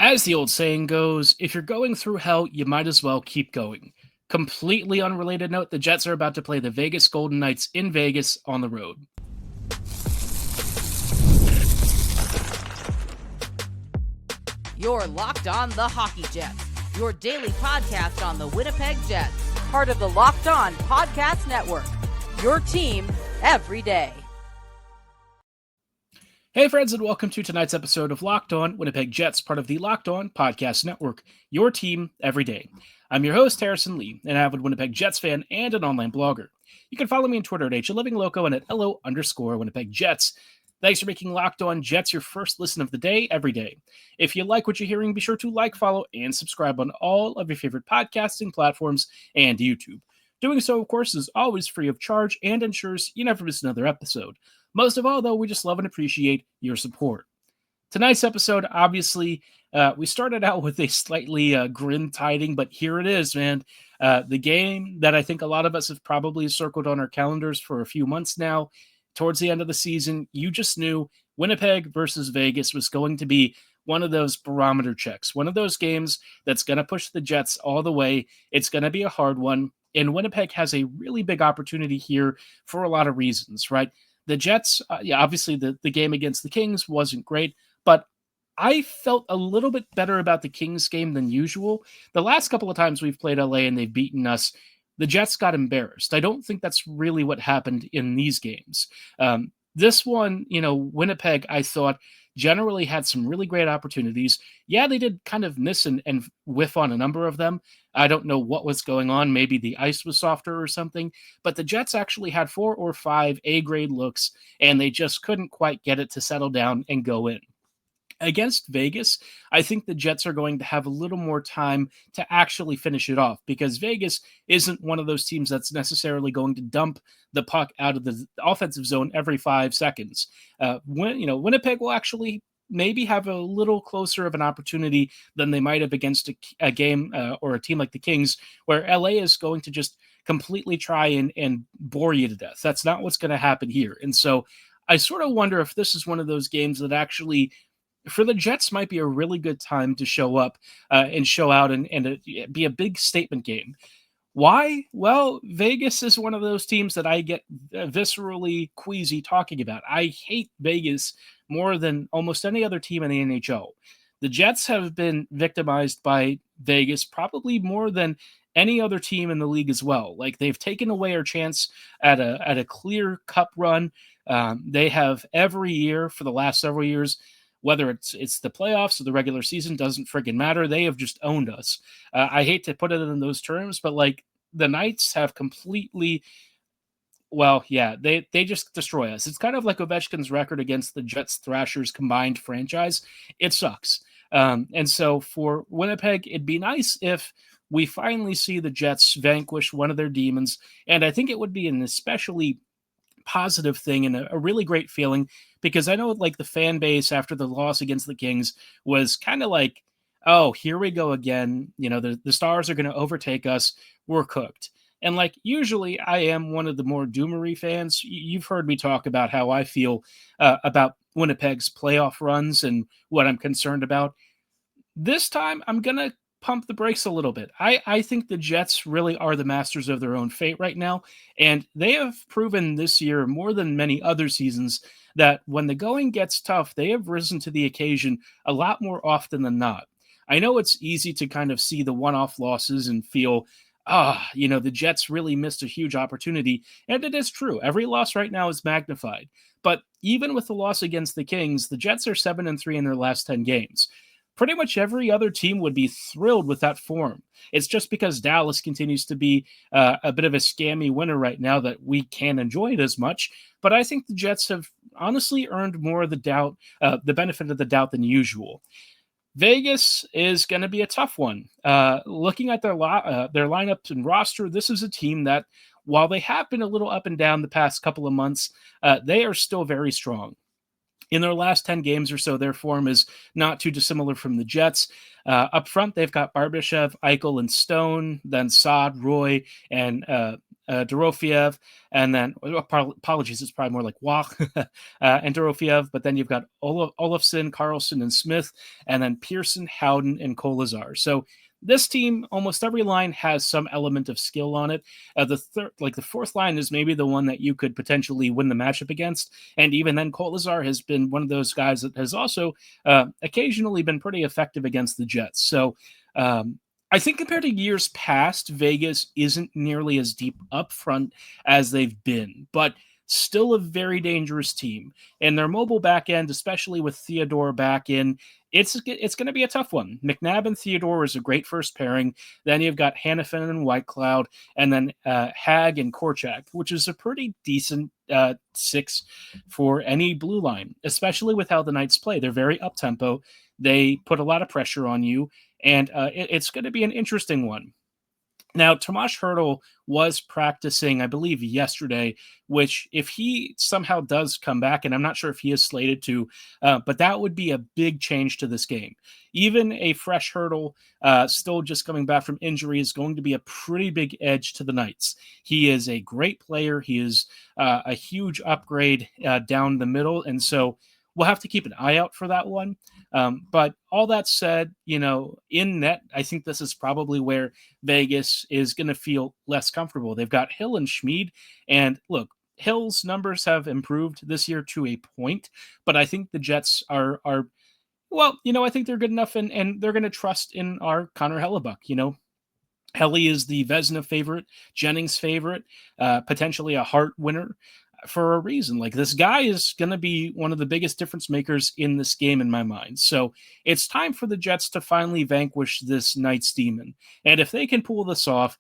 As the old saying goes, if you're going through hell, you might as well keep going. Completely unrelated note, the Jets are about to play the Vegas Golden Knights in Vegas on the road. You're Locked On the Hockey Jets, your daily podcast on the Winnipeg Jets, part of the Locked On Podcast Network, your team every day. Hey friends, and welcome to tonight's episode of Locked On Winnipeg Jets, part of the Locked On Podcast Network, your team every day. I'm your host, Harrison Lee, an avid Winnipeg Jets fan and an online blogger. You can follow me on Twitter at HLivingLoco and at LO_Winnipeg Jets. Thanks for making Locked On Jets your first listen of the day every day. If you like what you're hearing, be sure to like, follow, and subscribe on all of your favorite podcasting platforms and YouTube. Doing so, of course, is always free of charge and ensures you never miss another episode. Most of all, though, we just love and appreciate your support. Tonight's episode, obviously, we started out with a slightly grim tiding, but here it is, man. The game that I think a lot of us have probably circled on our calendars for a few months now. Towards the end of the season, you just knew Winnipeg versus Vegas was going to be one of those barometer checks, one of those games that's going to push the Jets all the way. It's going to be a hard one, and Winnipeg has a really big opportunity here for a lot of reasons, right? The Jets, obviously the game against the Kings wasn't great, but I felt a little bit better about the Kings game than usual. The last couple of times we've played LA and they've beaten us, the Jets got embarrassed. I don't think that's really what happened in these games. This one, Winnipeg, I thought, generally had some really great opportunities. Yeah, they did kind of miss and whiff on a number of them. I don't know what was going on. Maybe the ice was softer or something. But the Jets actually had 4 or 5 A-grade looks, and they just couldn't quite get it to settle down and go in. Against Vegas, I think the Jets are going to have a little more time to actually finish it off because Vegas isn't one of those teams that's necessarily going to dump the puck out of the offensive zone every 5 seconds. Winnipeg will actually maybe have a little closer of an opportunity than they might have against a game or a team like the Kings, where LA is going to just completely try and bore you to death. That's not what's going to happen here. And so I sort of wonder if this is one of those games that actually, for the Jets, might be a really good time to show up and show out and be a big statement game. Why? Well, Vegas is one of those teams that I get viscerally queasy talking about. I hate Vegas more than almost any other team in the NHL. The Jets have been victimized by Vegas probably more than any other team in the league as well. Like, they've taken away our chance at a clear cup run. They have every year for the last several years. Whether it's the playoffs or the regular season, doesn't friggin' matter. They have just owned us. I hate to put it in those terms, but like the Knights have completely, they just destroy us. It's kind of like Ovechkin's record against the Jets Thrashers combined franchise. It sucks. And so for Winnipeg, it'd be nice if we finally see the Jets vanquish one of their demons. And I think it would be an especially positive thing and a really great feeling, because I know like the fan base after the loss against the Kings was kind of like, oh, here we go again. The Stars are going to overtake us. We're cooked. And like, usually I am one of the more doomery fans. You've heard me talk about how I feel about Winnipeg's playoff runs and what I'm concerned about. This time I'm going to pump the brakes a little bit. I think the Jets really are the masters of their own fate right now, and they have proven this year more than many other seasons that when the going gets tough, they have risen to the occasion a lot more often than not. I know it's easy to kind of see the one-off losses and feel, the Jets really missed a huge opportunity, and it is true. Every loss right now is magnified, but even with the loss against the Kings, the Jets are 7-3 in their last 10 games. Pretty much every other team would be thrilled with that form. It's just because Dallas continues to be a bit of a scammy winner right now that we can't enjoy it as much. But I think the Jets have honestly earned more of the benefit of the doubt than usual. Vegas is going to be a tough one. Looking at their lineups and roster, this is a team that, while they have been a little up and down the past couple of months, they are still very strong. In their last 10 games or so, their form is not too dissimilar from the Jets. Up front, they've got Barbashev, Eichel, and Stone, then Saad, Roy, and Dorofeev, and then apologies, it's probably more like Wach and Dorofeev. But then you've got Olofsson, Carlson, and Smith, and then Pearson, Howden, and Kolazar. So this team, almost every line has some element of skill on it. The fourth line is maybe the one that you could potentially win the matchup against, and even then, Kolazar has been one of those guys that has also occasionally been pretty effective against the Jets. So I think compared to years past, Vegas isn't nearly as deep up front as they've been, but still a very dangerous team. And their mobile back end, especially with Theodore back in, it's going to be a tough one. McNabb and Theodore is a great first pairing. Then you've got Hannafin and Whitecloud, and then Hag and Korchak, which is a pretty decent six for any blue line, especially with how the Knights play. They're very up-tempo. They put a lot of pressure on you, and it's going to be an interesting one. Now, Tomas Hertl was practicing, I believe, yesterday, which if he somehow does come back, and I'm not sure if he is slated to, but that would be a big change to this game. Even a fresh Hertl, still just coming back from injury, is going to be a pretty big edge to the Knights. He is a great player. He is a huge upgrade down the middle, and so we'll have to keep an eye out for that one. But all that said, in net, I think this is probably where Vegas is going to feel less comfortable. They've got Hill and Schmid, and look, Hill's numbers have improved this year to a point, but I think the Jets are well, I think they're good enough, and they're going to trust in our Connor Hellebuck. Helly is the Vezina favorite, Jennings favorite, potentially a Hart winner for a reason. Like, this guy is going to be one of the biggest difference makers in this game in my mind. So it's time for the Jets to finally vanquish this Knights demon. And if they can pull this off,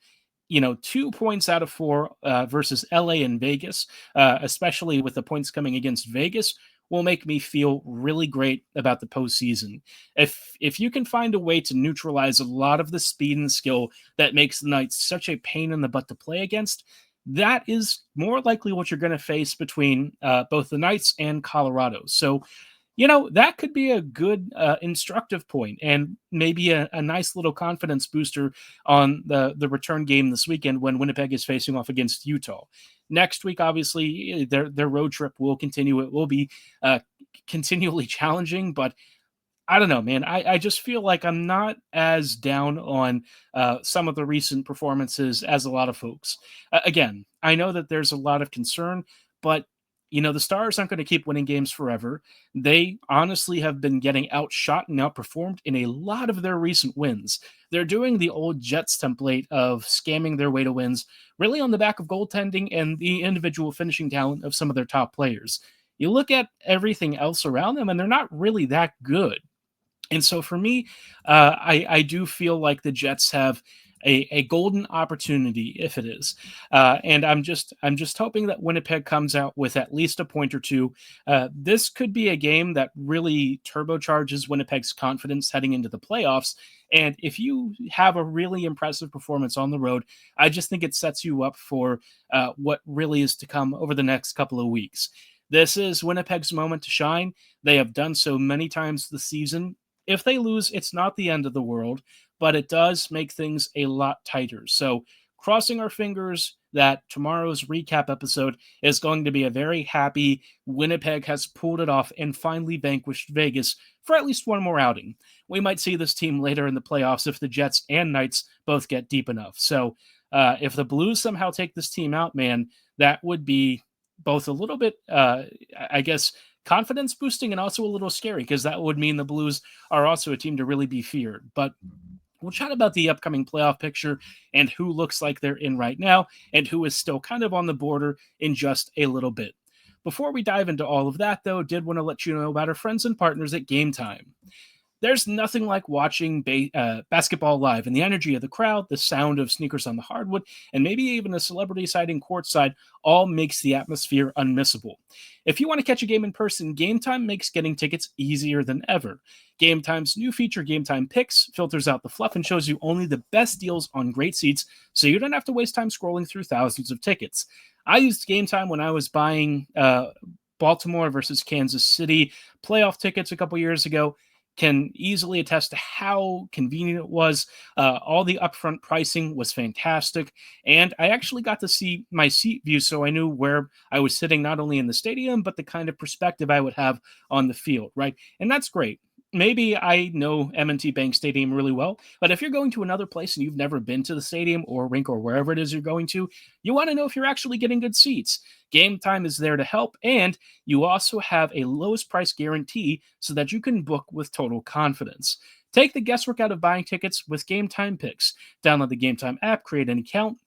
2 points out of 4 versus LA and Vegas, especially with the points coming against Vegas, will make me feel really great about the postseason. If you can find a way to neutralize a lot of the speed and skill that makes the Knights such a pain in the butt to play against, that is more likely what you're going to face between both the Knights and Colorado. So, that could be a good instructive point, and maybe a nice little confidence booster on the return game this weekend when Winnipeg is facing off against Utah. Next week, obviously, their road trip will continue. It will be continually challenging, but I don't know, man. I just feel like I'm not as down on some of the recent performances as a lot of folks. Again, I know that there's a lot of concern, but the Stars aren't going to keep winning games forever. They honestly have been getting outshot and outperformed in a lot of their recent wins. They're doing the old Jets template of scamming their way to wins, really on the back of goaltending and the individual finishing talent of some of their top players. You look at everything else around them, and they're not really that good. And so for me, I do feel like the Jets have a golden opportunity if it is. And I'm just hoping that Winnipeg comes out with at least a point or two. This could be a game that really turbocharges Winnipeg's confidence heading into the playoffs. And if you have a really impressive performance on the road, I just think it sets you up for what really is to come over the next couple of weeks. This is Winnipeg's moment to shine. They have done so many times this season. If they lose, it's not the end of the world, but it does make things a lot tighter. So crossing our fingers that tomorrow's recap episode is going to be a very happy Winnipeg has pulled it off and finally vanquished Vegas for at least one more outing. We might see this team later in the playoffs if the Jets and Knights both get deep enough. So if the Blues somehow take this team out, man, that would be both a little bit, I guess, confidence boosting and also a little scary, because that would mean the Blues are also a team to really be feared. But we'll chat about the upcoming playoff picture and who looks like they're in right now and who is still kind of on the border in just a little bit. Before we dive into all of that, though, did want to let you know about our friends and partners at Game Time. There's nothing like watching basketball live, and the energy of the crowd, the sound of sneakers on the hardwood, and maybe even a celebrity sighting courtside all makes the atmosphere unmissable. If you want to catch a game in person, Game Time makes getting tickets easier than ever. Game Time's new feature, Game Time Picks, filters out the fluff and shows you only the best deals on great seats, so you don't have to waste time scrolling through thousands of tickets. I used Game Time when I was buying Baltimore versus Kansas City playoff tickets a couple years ago. can easily attest to how convenient it was. All the upfront pricing was fantastic, and I actually got to see my seat view, so I knew where I was sitting, not only in the stadium, but the kind of perspective I would have on the field, right? And that's great. Maybe I know M&T Bank Stadium really well, but if you're going to another place and you've never been to the stadium or rink or wherever it is you're going to, you want to know if you're actually getting good seats. Game Time is there to help, and you also have a lowest price guarantee so that you can book with total confidence. Take the guesswork out of buying tickets with Game Time Picks. Download the Game Time app, create an account,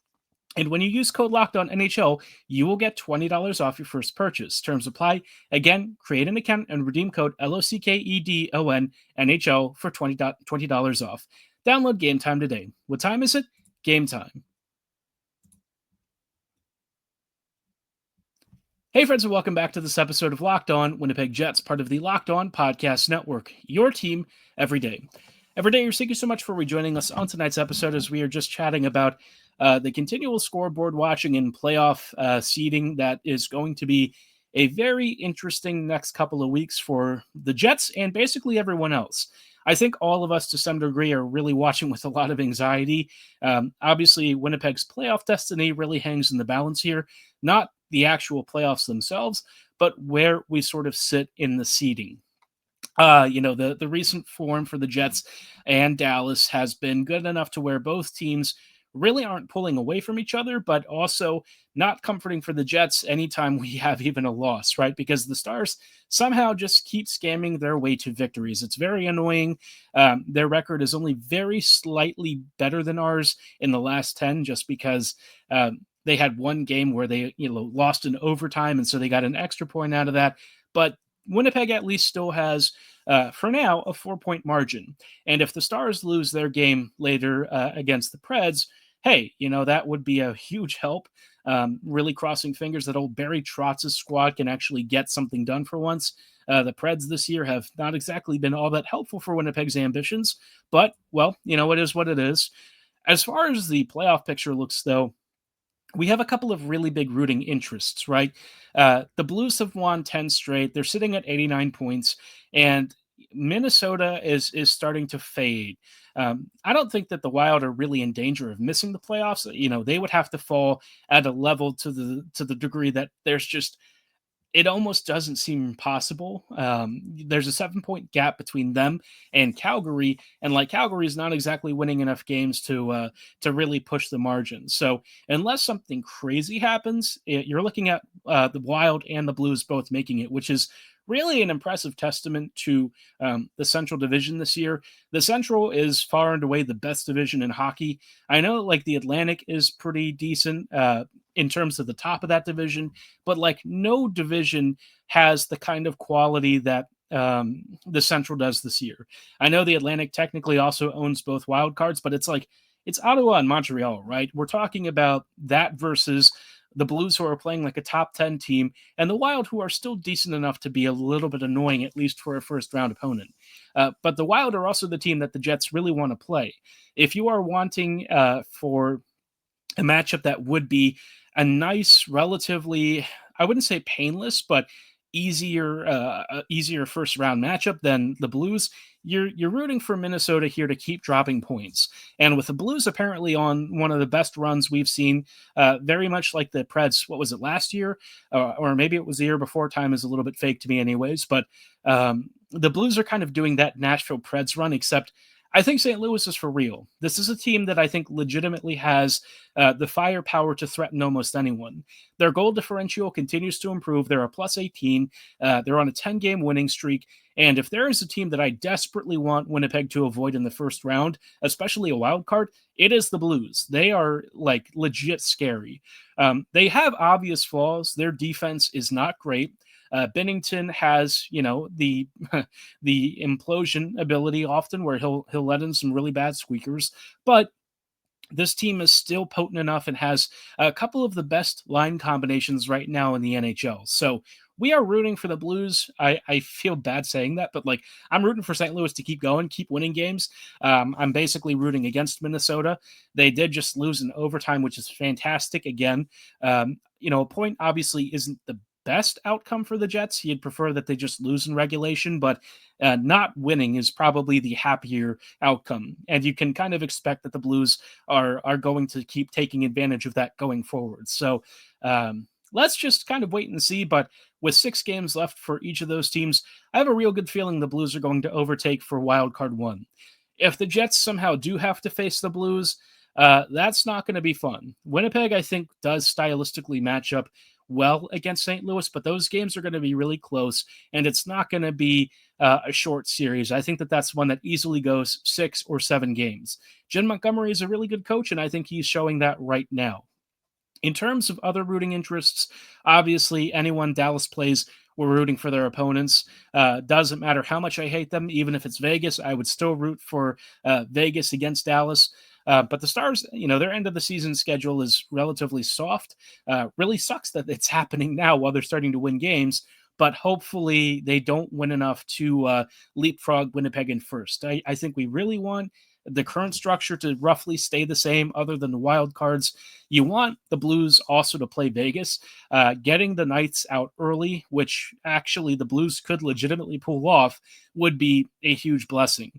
and when you use code LOCKEDONNHL, you will get $20 off your first purchase. Terms apply. Again, create an account and redeem code LOCKEDONNHL for $20 off. Download Game Time today. What time is it? Game time. Hey friends, and welcome back to this episode of Locked On Winnipeg Jets, part of the Locked On Podcast Network, your team every day. Every day, thank you so much for rejoining us on tonight's episode as we are just chatting about the continual scoreboard watching and playoff seeding that is going to be a very interesting next couple of weeks for the Jets and basically everyone else. I think all of us, to some degree, are really watching with a lot of anxiety. Obviously, Winnipeg's playoff destiny really hangs in the balance here, not the actual playoffs themselves, but where we sort of sit in the seeding. The recent form for the Jets and Dallas has been good enough to where both teams really aren't pulling away from each other, but also not comforting for the Jets anytime we have even a loss, right? Because the Stars somehow just keep scamming their way to victories. It's very annoying. Their record is only very slightly better than ours in the last 10, just because they had one game where they lost in overtime, and so they got an extra point out of that. But Winnipeg at least still has, for now, a 4-point margin. And if the Stars lose their game later against the Preds, hey, that would be a huge help. Really crossing fingers that old Barry Trotz's squad can actually get something done for once. The Preds this year have not exactly been all that helpful for Winnipeg's ambitions, but, well, it is what it is. As far as the playoff picture looks, though, we have a couple of really big rooting interests, right? The Blues have won 10 straight. They're sitting at 89 points, and Minnesota is starting to fade. I don't think that the Wild are really in danger of missing the playoffs. They would have to fall at a level to the degree that there's just, it almost doesn't seem possible. There's a 7-point gap between them and Calgary, and Calgary is not exactly winning enough games to really push the margin. So unless something crazy happens, you're looking at the Wild and the Blues both making it, which is really an impressive testament to the Central Division this year. The Central is far and away the best division in hockey. I know the Atlantic is pretty decent in terms of the top of that division, but no division has the kind of quality that the Central does this year. I know the Atlantic technically also owns both wild cards, but it's it's Ottawa and Montreal, right? We're talking about that versus the Blues, who are playing a top 10 team, and the Wild, who are still decent enough to be a little bit annoying, at least for a first-round opponent. But the Wild are also the team that the Jets really want to play. If you are wanting for a matchup that would be a nice, relatively, I wouldn't say painless, but easier first round matchup than the Blues, you're rooting for Minnesota here to keep dropping points. And with the Blues apparently on one of the best runs we've seen, very much like the Preds, what was it, last year? Or maybe it was the year before. Time is a little bit fake to me anyways, but the Blues are kind of doing that Nashville Preds run, except I think St. Louis is for real. This is a team that I think legitimately has the firepower to threaten almost anyone. Their goal differential continues to improve. They're a plus 18. They're on a 10-game winning streak. And if there is a team that I desperately want Winnipeg to avoid in the first round, especially a wild card, it is the Blues. They are legit scary. They have obvious flaws. Their defense is not great. Bennington has, the the implosion ability often, where he'll let in some really bad squeakers, but this team is still potent enough and has a couple of the best line combinations right now in the NHL. So we are rooting for the Blues. I feel bad saying that, but I'm rooting for St. Louis to keep going, keep winning games. I'm basically rooting against Minnesota. They did just lose in overtime, which is fantastic. Again, a point obviously isn't the best outcome for the Jets. He'd prefer that they just lose in regulation, but not winning is probably the happier outcome. And you can kind of expect that the Blues are going to keep taking advantage of that going forward. So let's just kind of wait and see. But with 6 games left for each of those teams, I have a real good feeling the Blues are going to overtake for wild card 1. If the Jets somehow do have to face the Blues, that's not going to be fun. Winnipeg, I think, does stylistically match up well against St. Louis, but those games are going to be really close, and it's not going to be a short series. I think that that's one that easily goes 6 or 7 games. Jim Montgomery is a really good coach, and I think he's showing that right now. In terms of other rooting interests, obviously anyone Dallas plays, we're rooting for their opponents. Doesn't matter how much I hate them, even if it's Vegas, I would still root for Vegas against Dallas. But the Stars, their end of the season schedule is relatively soft. Really sucks that it's happening now while they're starting to win games, but hopefully they don't win enough to leapfrog Winnipeg in first. I think we really want the current structure to roughly stay the same other than the wild cards. You want the Blues also to play Vegas. Getting the Knights out early, which actually the Blues could legitimately pull off, would be a huge blessing.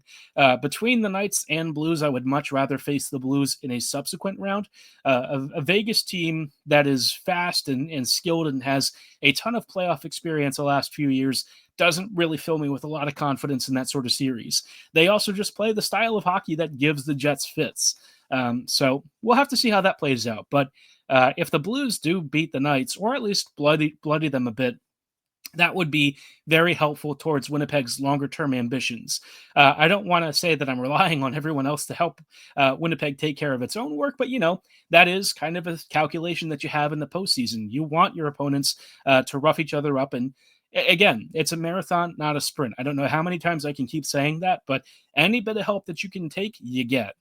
Between the Knights and Blues, I would much rather face the Blues in a subsequent round. A Vegas team that is fast and skilled and has a ton of playoff experience the last few years doesn't really fill me with a lot of confidence in that sort of series. They also just play the style of hockey that gives the Jets fits. So we'll have to see how that plays out. But if the Blues do beat the Knights, or at least bloody them a bit, that would be very helpful towards Winnipeg's longer-term ambitions. I don't want to say that I'm relying on everyone else to help Winnipeg take care of its own work, but, that is kind of a calculation that you have in the postseason. You want your opponents to rough each other up. And again, it's a marathon, not a sprint. I don't know how many times I can keep saying that, but any bit of help that you can take, you get.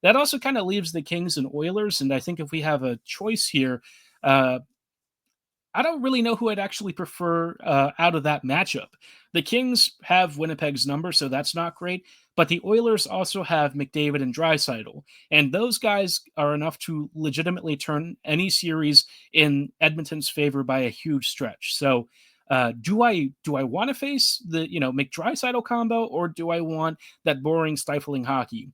That also kind of leaves the Kings and Oilers, and I think if we have a choice here, I don't really know who I'd actually prefer out of that matchup. The Kings have Winnipeg's number, so that's not great, but the Oilers also have McDavid and Draisaitl, and those guys are enough to legitimately turn any series in Edmonton's favor by a huge stretch. So do I want to face the McDraisaitl combo, or do I want that boring, stifling hockey?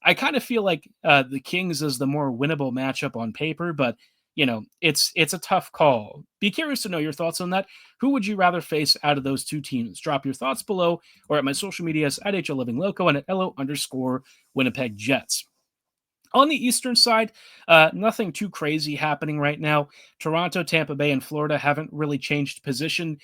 I kind of feel like the Kings is the more winnable matchup on paper, but it's a tough call. Be curious to know your thoughts on that. Who would you rather face out of those two teams? Drop your thoughts below or at my social medias at HLLivingLoco and at LO_Winnipeg Jets. On the Eastern side, nothing too crazy happening right now. Toronto, Tampa Bay, and Florida haven't really changed position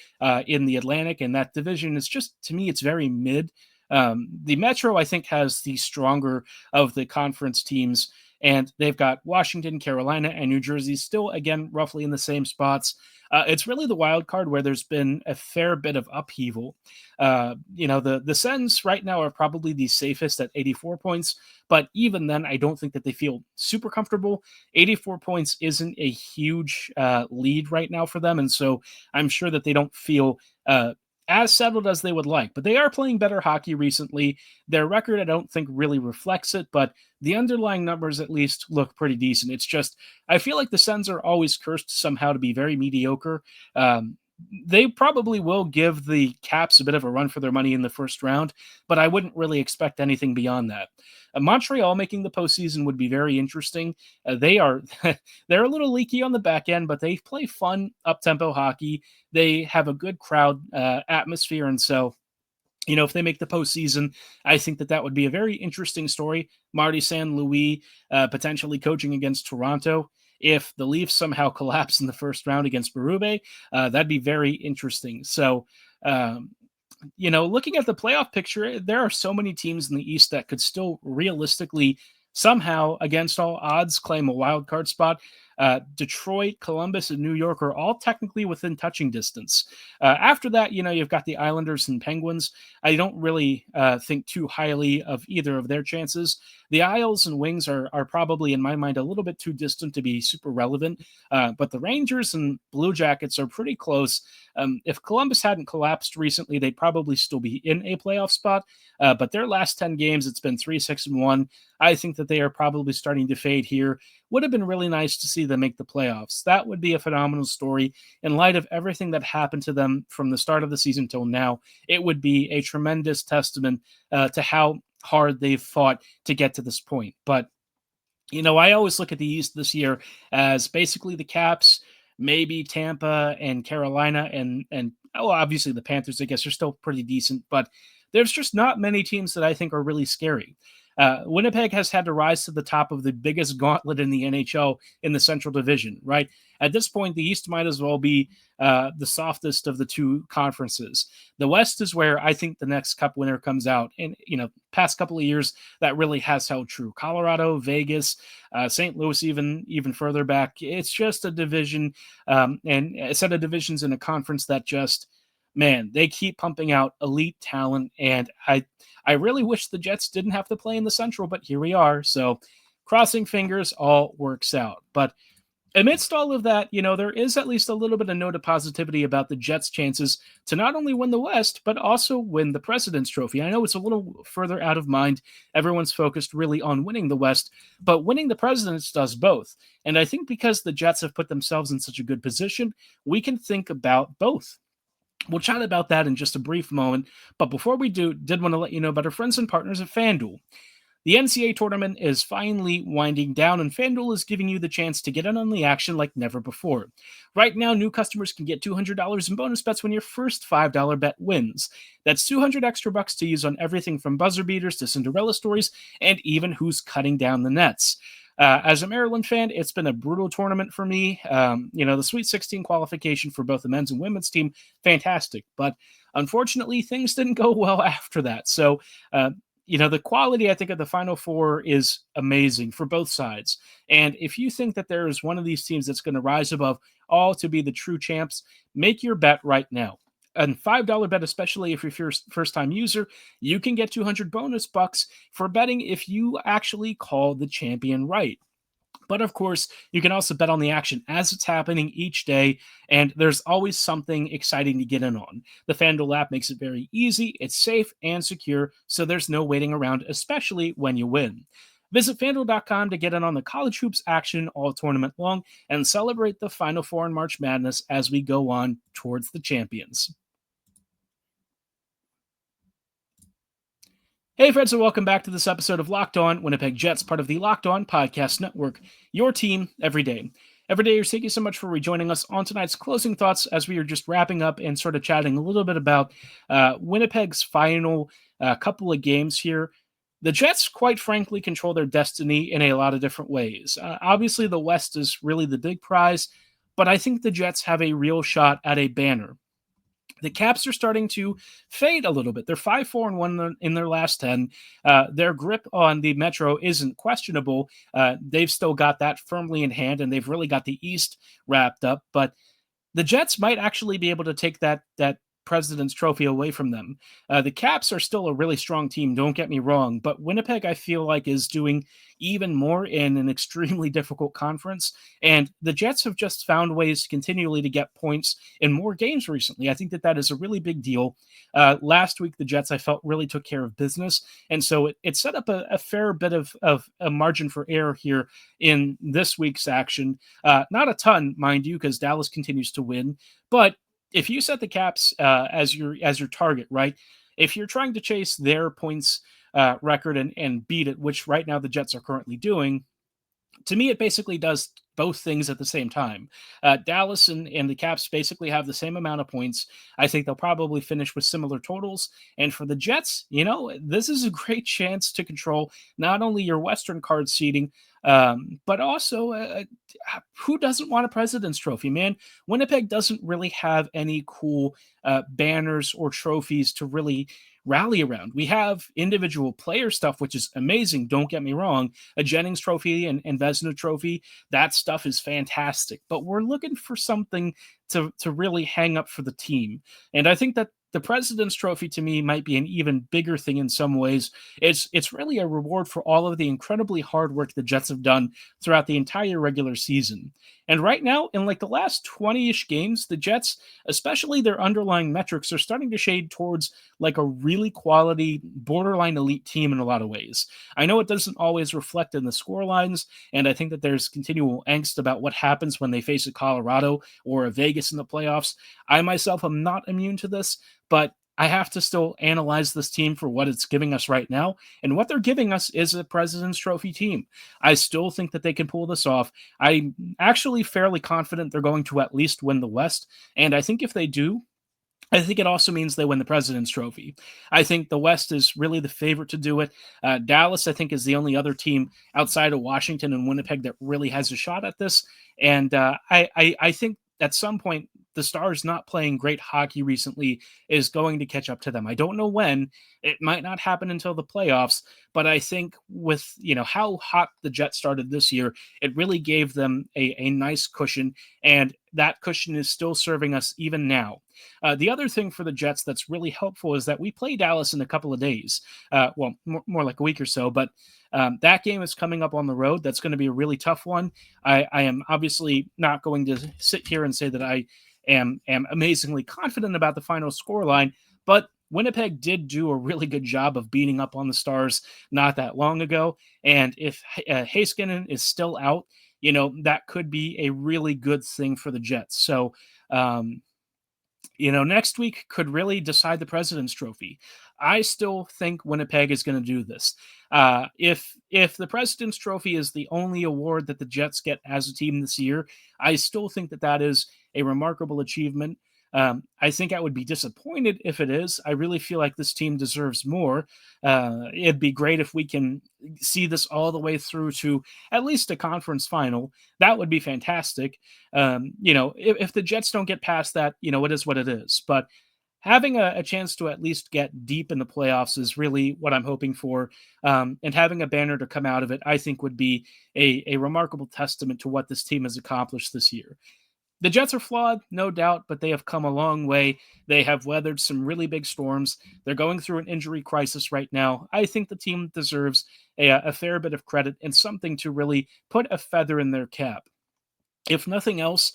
in the Atlantic, and that division is just, to me, it's very mid. The Metro, I think, has the stronger of the conference teams, and they've got Washington, Carolina, and New Jersey still, again, roughly in the same spots. It's really the wild card where there's been a fair bit of upheaval. The Sens right now are probably the safest at 84 points, but even then, I don't think that they feel super comfortable. 84 points isn't a huge lead right now for them, and so I'm sure that they don't feel as settled as they would like, but they are playing better hockey recently. Their record, I don't think, really reflects it, but the underlying numbers at least look pretty decent. It's just, I feel like the Sens are always cursed somehow to be very mediocre. They probably will give the Caps a bit of a run for their money in the first round, but I wouldn't really expect anything beyond that. Montreal making the postseason would be very interesting. They're a little leaky on the back end, but they play fun, up-tempo hockey. They have a good crowd atmosphere, and so if they make the postseason, I think that would be a very interesting story. Marty St. Louis potentially coaching against Toronto. If the Leafs somehow collapse in the first round against Berube, that'd be very interesting. So, looking at the playoff picture, there are so many teams in the East that could still realistically somehow, against all odds, claim a wild card spot. Detroit, Columbus, and New York are all technically within touching distance. After that, you've got the Islanders and Penguins. I don't really think too highly of either of their chances. The Isles and Wings are probably, in my mind, a little bit too distant to be super relevant. But the Rangers and Blue Jackets are pretty close. If Columbus hadn't collapsed recently, they'd probably still be in a playoff spot. But their last 10 games, it's been 3-6-1. I think that they are probably starting to fade here. would have been really nice to see them make the playoffs. That would be a phenomenal story in light of everything that happened to them from the start of the season till now. It would be a tremendous testament to how hard they've fought to get to this point. But I always look at the East this year as basically the Caps, maybe Tampa and Carolina, and obviously the Panthers. I guess are still pretty decent, but there's just not many teams that I think are really scary. Winnipeg has had to rise to the top of the biggest gauntlet in the NHL in the Central Division, right? At this point, the East might as well be the softest of the two conferences. The West is where I think the next Cup winner comes out. And, past couple of years, that really has held true. Colorado, Vegas, St. Louis, even further back. It's just a division and a set of divisions in a conference that just, man, they keep pumping out elite talent. And I really wish the Jets didn't have to play in the Central, but here we are. So crossing fingers, all works out. But amidst all of that, there is at least a little bit of note of positivity about the Jets' chances to not only win the West, but also win the President's Trophy. I know it's a little further out of mind. Everyone's focused really on winning the West, but winning the President's does both. And I think because the Jets have put themselves in such a good position, we can think about both. We'll chat about that in just a brief moment, but before we did want to let you know about our friends and partners at FanDuel. The NCAA tournament is finally winding down, and FanDuel is giving you the chance to get in on the action like never before. Right now, new customers can get $200 in bonus bets when your first $5 bet wins. That's 200 extra bucks to use on everything from buzzer beaters to Cinderella stories, and even who's cutting down the nets. As a Maryland fan, it's been a brutal tournament for me. The Sweet 16 qualification for both the men's and women's team, fantastic. But unfortunately, things didn't go well after that. So, the quality, I think, of the Final Four is amazing for both sides. And if you think that there is one of these teams that's going to rise above all to be the true champs, make your bet right now. A $5 bet, especially if you're first-time user, you can get 200 bonus bucks for betting if you actually call the champion right. But of course, you can also bet on the action as it's happening each day, and there's always something exciting to get in on. The FanDuel app makes it very easy, it's safe and secure, so there's no waiting around, especially when you win. Visit FanDuel.com to get in on the college hoops action all tournament long and celebrate the Final Four in March Madness as we go on towards the champions. Hey friends, and welcome back to this episode of Locked On Winnipeg Jets, part of the Locked On Podcast Network, your team every day. Every day, thank you so much for rejoining us on tonight's closing thoughts as we are just wrapping up and sort of chatting a little bit about Winnipeg's final couple of games here. The Jets, quite frankly, control their destiny in a lot of different ways. Obviously, the West is really the big prize, but I think the Jets have a real shot at a banner. The Caps are starting to fade a little bit. They're 5-4-1 in their last 10. Their grip on the Metro isn't questionable. They've still got that firmly in hand, and they've really got the East wrapped up. But the Jets might actually be able to take that President's Trophy away from them. The Caps are still a really strong team, don't get me wrong, but Winnipeg, I feel like, is doing even more in an extremely difficult conference, and the Jets have just found ways continually to get points in more games recently. I think that is a really big deal. Last week, the Jets, I felt, really took care of business, and so it set up a fair bit of a margin for error here in this week's action. Not a ton, mind you, because Dallas continues to win, but if you set the Caps as your target, right? If you're trying to chase their points record and beat it, which right now the Jets are currently doing, to me it basically does both things at the same time. Dallas and the Caps basically have the same amount of points. I think they'll probably finish with similar totals. And for the Jets, this is a great chance to control not only your Western card seeding, but also who doesn't want a President's Trophy, man? Winnipeg doesn't really have any cool banners or trophies to really rally around. We have individual player stuff, which is amazing. Don't get me wrong. A Jennings Trophy and Vezina Trophy, that stuff is fantastic. But we're looking for something to really hang up for the team. And I think that the President's Trophy, to me, might be an even bigger thing in some ways. It's really a reward for all of the incredibly hard work the Jets have done throughout the entire regular season. And right now, in like the last 20-ish games, the Jets, especially their underlying metrics, are starting to shade towards like a really quality, borderline elite team in a lot of ways. I know it doesn't always reflect in the score lines, and I think that there's continual angst about what happens when they face a Colorado or a Vegas in the playoffs. I myself am not immune to this, but I have to still analyze this team for what it's giving us right now. And what they're giving us is a President's Trophy team. I still think that they can pull this off. I'm actually fairly confident they're going to at least win the West. And I think if they do, I think it also means they win the President's Trophy. I think the West is really the favorite to do it. Dallas, I think, is the only other team outside of Washington and Winnipeg that really has a shot at this. And I think at some point, the Stars not playing great hockey recently is going to catch up to them. I don't know when. It might not happen until the playoffs, but I think with how hot the Jets started this year, it really gave them a nice cushion, and that cushion is still serving us even now. The other thing for the Jets that's really helpful is that we play Dallas in a couple of days. Well, more like a week or so, but that game is coming up on the road. That's going to be a really tough one. I am obviously not going to sit here and say that I am amazingly confident about the final scoreline, but Winnipeg did do a really good job of beating up on the Stars not that long ago. And if Heiskanen is still out, that could be a really good thing for the Jets. So, next week could really decide the President's Trophy. I still think Winnipeg is going to do this. If the President's Trophy is the only award that the Jets get as a team this year, I still think that is a remarkable achievement. I think I would be disappointed if it is. I really feel like this team deserves more. It'd be great if we can see this all the way through to at least a conference final. That would be fantastic. If the Jets don't get past that, it is what it is. But having a chance to at least get deep in the playoffs is really what I'm hoping for. And having a banner to come out of it, I think would be a remarkable testament to what this team has accomplished this year. The Jets are flawed, no doubt, but they have come a long way. They have weathered some really big storms. They're going through an injury crisis right now. I think the team deserves a fair bit of credit and something to really put a feather in their cap. If nothing else,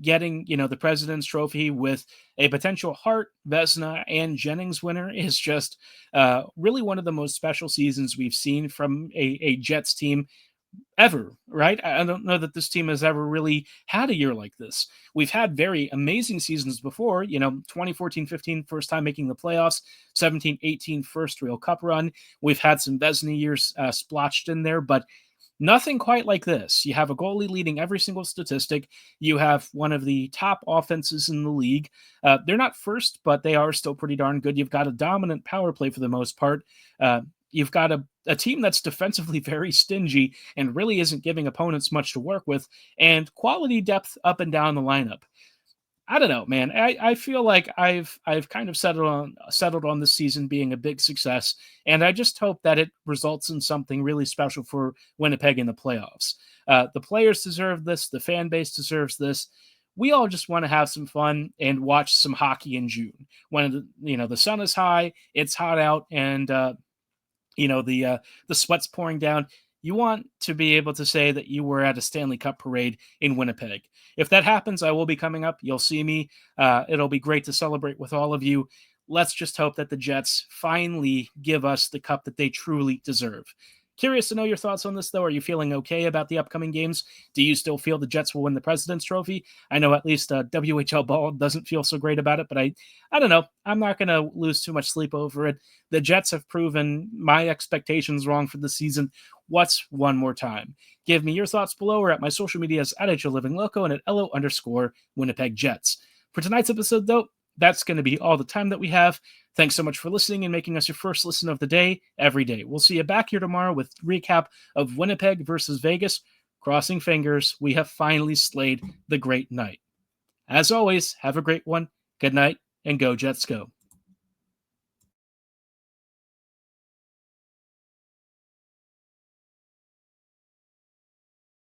getting the President's Trophy with a potential Hart, Vezina, and Jennings winner is just really one of the most special seasons we've seen from a Jets team ever, right? I don't know that this team has ever really had a year like this. We've had very amazing seasons before, 2014-15, first time making the playoffs, 17-18, first real cup run. We've had some Vezina years splotched in there, but nothing quite like this. You have a goalie leading every single statistic. You have one of the top offenses in the league. They're not first, but they are still pretty darn good. You've got a dominant power play for the most part. You've got a team that's defensively very stingy and really isn't giving opponents much to work with, and quality depth up and down the lineup. I don't know, man. I feel like I've kind of settled on this season being a big success, and I just hope that it results in something really special for Winnipeg in the playoffs. The players deserve this. The fan base deserves this. We all just want to have some fun and watch some hockey in June when the sun is high, it's hot out, and the sweat's pouring down. You want to be able to say that you were at a Stanley Cup parade in Winnipeg. If that happens, I will be coming up. You'll see me. It'll be great to celebrate with all of you. Let's just hope that the Jets finally give us the cup that they truly deserve. Curious to know your thoughts on this, though. Are you feeling okay about the upcoming games? Do you still feel the Jets will win the President's Trophy? I know at least WHL Ball doesn't feel so great about it, but I don't know. I'm not going to lose too much sleep over it. The Jets have proven my expectations wrong for the season. What's one more time? Give me your thoughts below or at my social medias at HLivingLoco and at LO_Winnipeg Jets. For tonight's episode, though, that's going to be all the time that we have. Thanks so much for listening and making us your first listen of the day every day. We'll see you back here tomorrow with recap of Winnipeg versus Vegas. Crossing fingers, we have finally slayed the great night. As always, have a great one. Good night, and go Jets go.